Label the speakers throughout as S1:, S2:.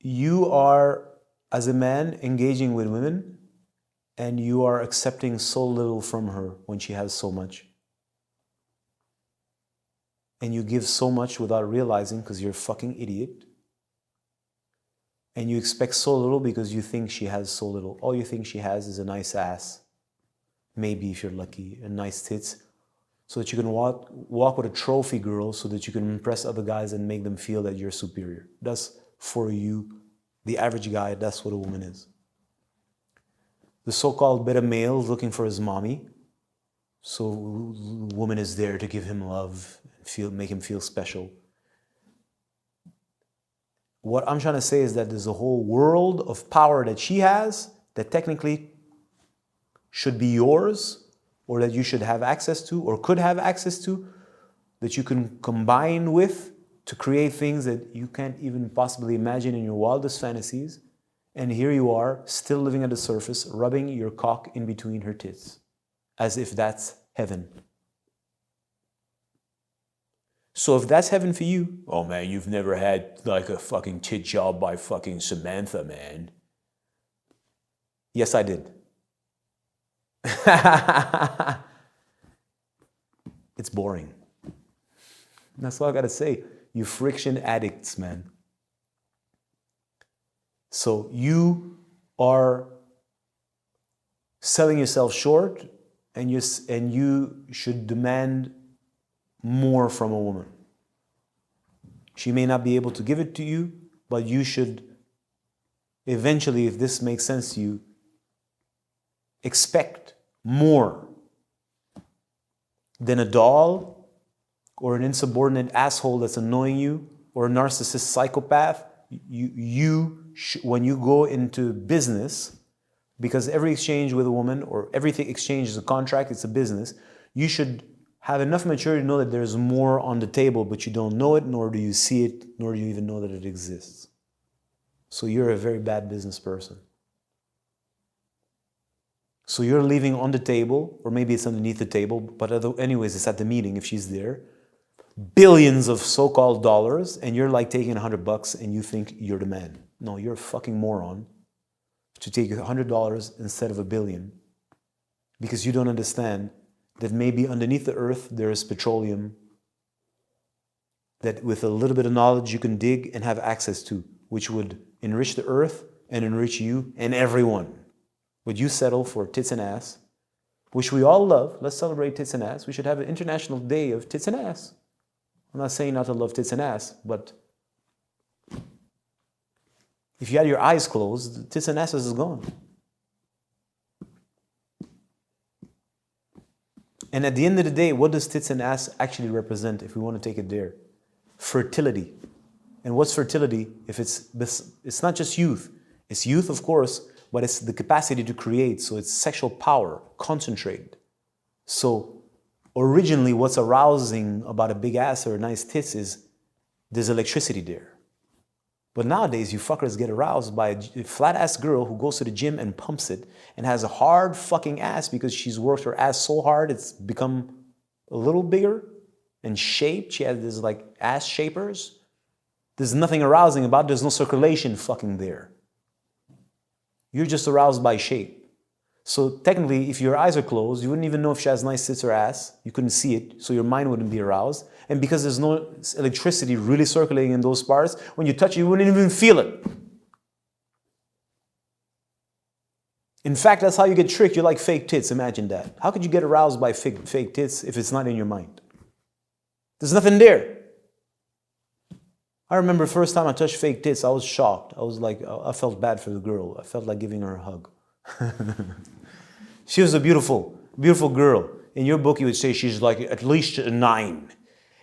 S1: you are, as a man, engaging with women, and you are accepting so little from her when she has so much. And you give so much without realizing because you're a fucking idiot. And you expect so little because you think she has so little. All you think she has is a nice ass. Maybe if you're lucky, a nice tits. So that you can walk with a trophy girl so that you can impress other guys and make them feel that you're superior. That's for you, the average guy, that's what a woman is. The so-called beta male is looking for his mommy. So the woman is there to give him love, make him feel special. What I'm trying to say is that there's a whole world of power that she has that technically should be yours, or that you should have access to, or could have access to, that you can combine with to create things that you can't even possibly imagine in your wildest fantasies. And here you are, still living at the surface, rubbing your cock in between her tits, as if that's heaven. So if that's heaven for you, oh man, you've never had like a fucking tit job by fucking Samantha, man. Yes, I did. It's boring. That's all I gotta say. You friction addicts, man. So you are selling yourself short, and you should demand more from a woman. She may not be able to give it to you, but you should eventually, if this makes sense to you, expect more than a doll or an insubordinate asshole that's annoying you or a narcissist psychopath. When you go into business, because every exchange with a woman or everything exchange is a contract, it's a business, you should have enough maturity to know that there's more on the table, but you don't know it, nor do you see it, nor do you even know that it exists. So you're a very bad business person. So you're leaving on the table, or maybe it's underneath the table, but anyways, it's at the meeting if she's there, billions of so-called dollars, and you're like taking $100 and you think you're the man. No, you're a fucking moron to take $100 instead of $1 billion, because you don't understand that maybe underneath the earth there is petroleum that with a little bit of knowledge you can dig and have access to, which would enrich the earth and enrich you and everyone. Would you settle for tits and ass, which we all love? Let's celebrate tits and ass. We should have an international day of tits and ass. I'm not saying not to love tits and ass, but if you had your eyes closed, tits and ass is gone. And at the end of the day, what does tits and ass actually represent if we want to take it there? Fertility. And what's fertility if it's not just youth? It's youth, of course, but it's the capacity to create. So it's sexual power, concentrated. So originally what's arousing about a big ass or a nice tits is there's electricity there. But nowadays, you fuckers get aroused by a flat-ass girl who goes to the gym and pumps it and has a hard fucking ass because she's worked her ass so hard it's become a little bigger and shaped. She has this like ass shapers. There's nothing arousing about it. There's no circulation fucking there. You're just aroused by shape. So technically, if your eyes are closed, you wouldn't even know if she has nice tits or ass. You couldn't see it, so your mind wouldn't be aroused. And because there's no electricity really circulating in those parts, when you touch it, you wouldn't even feel it. In fact, that's how you get tricked. You like fake tits, imagine that. How could you get aroused by fake tits if it's not in your mind? There's nothing there. I remember the first time I touched fake tits, I was shocked. I was like, I felt bad for the girl. I felt like giving her a hug. She was a beautiful, beautiful girl. In your book, you would say she's like at least a 9.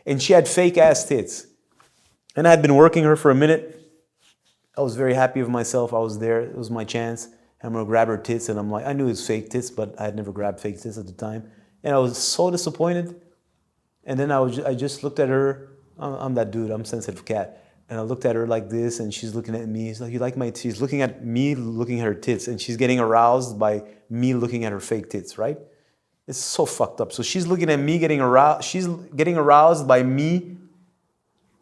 S1: And she had fake ass tits. And I had been working her for a minute. I was very happy with myself. I was there. It was my chance. I'm going to grab her tits. And I'm like, I knew it was fake tits, but I had never grabbed fake tits at the time. And I was so disappointed. And then I just looked at her. I'm that dude. I'm a sensitive cat. And I looked at her like this, and she's looking at me. She's like, you like my tits? She's looking at me, looking at her tits, and she's getting aroused by me looking at her fake tits, right? It's so fucked up. So she's looking at me getting aroused. She's getting aroused by me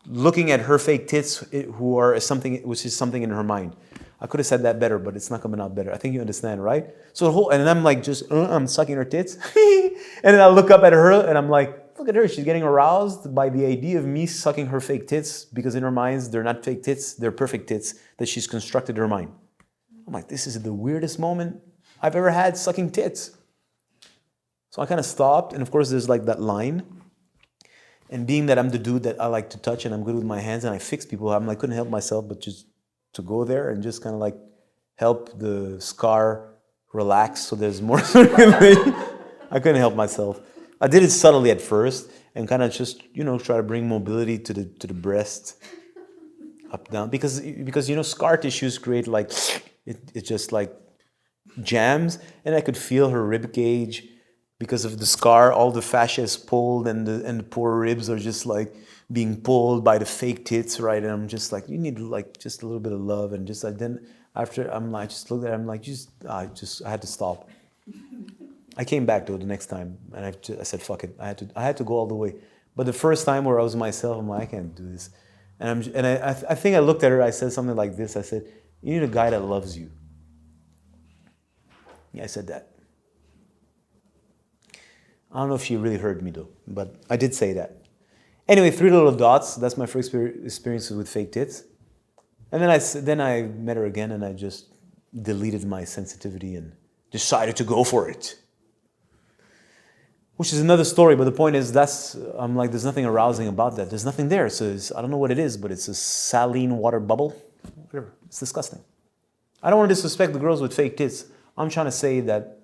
S1: looking at her fake tits, which is something in her mind. I could have said that better, but it's not coming out better. I think you understand, right? So and then I'm like, I'm sucking her tits. And then I look up at her and I'm like, look at her. She's getting aroused by the idea of me sucking her fake tits, because in her minds, they're not fake tits, they're perfect tits that she's constructed in her mind. I'm like, this is the weirdest moment I've ever had sucking tits. So I kind of stopped, and of course there's like that line. And being that I'm the dude that I like to touch and I'm good with my hands and I fix people, I'm like, couldn't help myself but just to go there and just kind of like help the scar relax so there's more circulation. I couldn't help myself. I did it subtly at first and kind of just, try to bring mobility to the breast, up, down. Because scar tissues create like, it just like jams, and I could feel her rib cage. Because of the scar, all the fascia is pulled, and the poor ribs are just like being pulled by the fake tits, right? And I'm just like, you need like just a little bit of love, and just then after I just looked at it, I'm like, I had to stop. I came back though the next time, and I said, fuck it, I had to go all the way. But the first time where I was myself, I'm like, I can't do this, and I think I looked at her, I said something like this, I said, you need a guy that loves you. Yeah, I said that. I don't know if she really heard me though, but I did say that. Anyway, 3 little dots, that's my first experiences with fake tits. And then I met her again and I just deleted my sensitivity and decided to go for it. Which is another story, but the point is I'm like, there's nothing arousing about that. There's nothing there. So I don't know what it is, but it's a saline water bubble. Whatever. It's disgusting. I don't want to disrespect the girls with fake tits. I'm trying to say that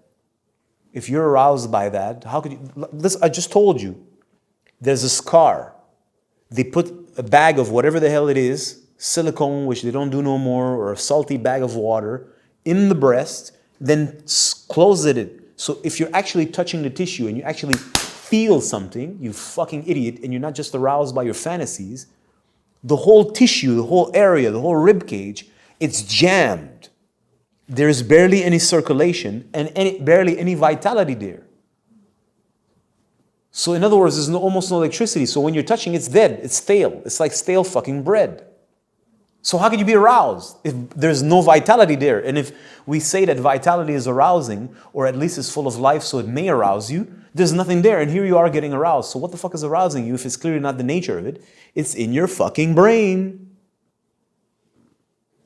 S1: if you're aroused by that, how could you? I just told you, there's a scar. They put a bag of whatever the hell it is, silicone, which they don't do no more, or a salty bag of water, in the breast, then close it. So if you're actually touching the tissue and you actually feel something, you fucking idiot, and you're not just aroused by your fantasies, the whole tissue, the whole area, the whole rib cage, it's jammed. There's barely any circulation and barely any vitality there. So in other words, there's almost no electricity. So when you're touching, it's dead. It's stale. It's like stale fucking bread. So how can you be aroused if there's no vitality there? And if we say that vitality is arousing, or at least it's full of life, so it may arouse you, there's nothing there. And here you are getting aroused. So what the fuck is arousing you if it's clearly not the nature of it? It's in your fucking brain.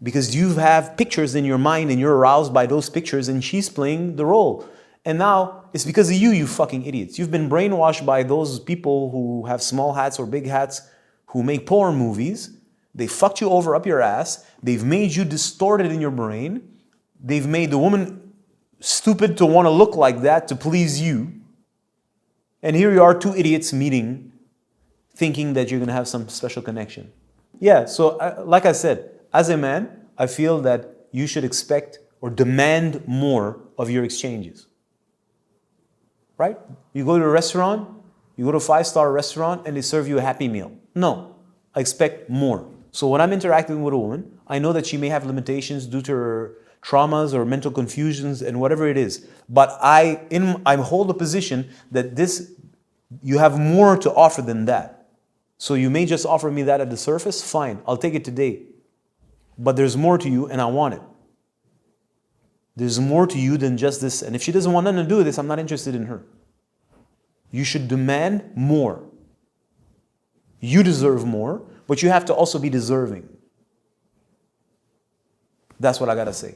S1: Because you have pictures in your mind and you're aroused by those pictures and she's playing the role. And now it's because of you fucking idiots. You've been brainwashed by those people who have small hats or big hats who make porn movies. They fucked you over up your ass. They've made you distorted in your brain. They've made the woman stupid to want to look like that to please you. And here you are, 2 idiots meeting, thinking that you're going to have some special connection. Yeah, so like I said, as a man, I feel that you should expect or demand more of your exchanges. Right? You go to a restaurant, you go to a 5-star restaurant and they serve you a Happy Meal. No, I expect more. So when I'm interacting with a woman, I know that she may have limitations due to her traumas or mental confusions and whatever it is. But I hold the position that you have more to offer than that. So you may just offer me that at the surface, fine, I'll take it today. But there's more to you and I want it. There's more to you than just this. And if she doesn't want nothing to do with this, I'm not interested in her. You should demand more. You deserve more, but you have to also be deserving. That's what I gotta say.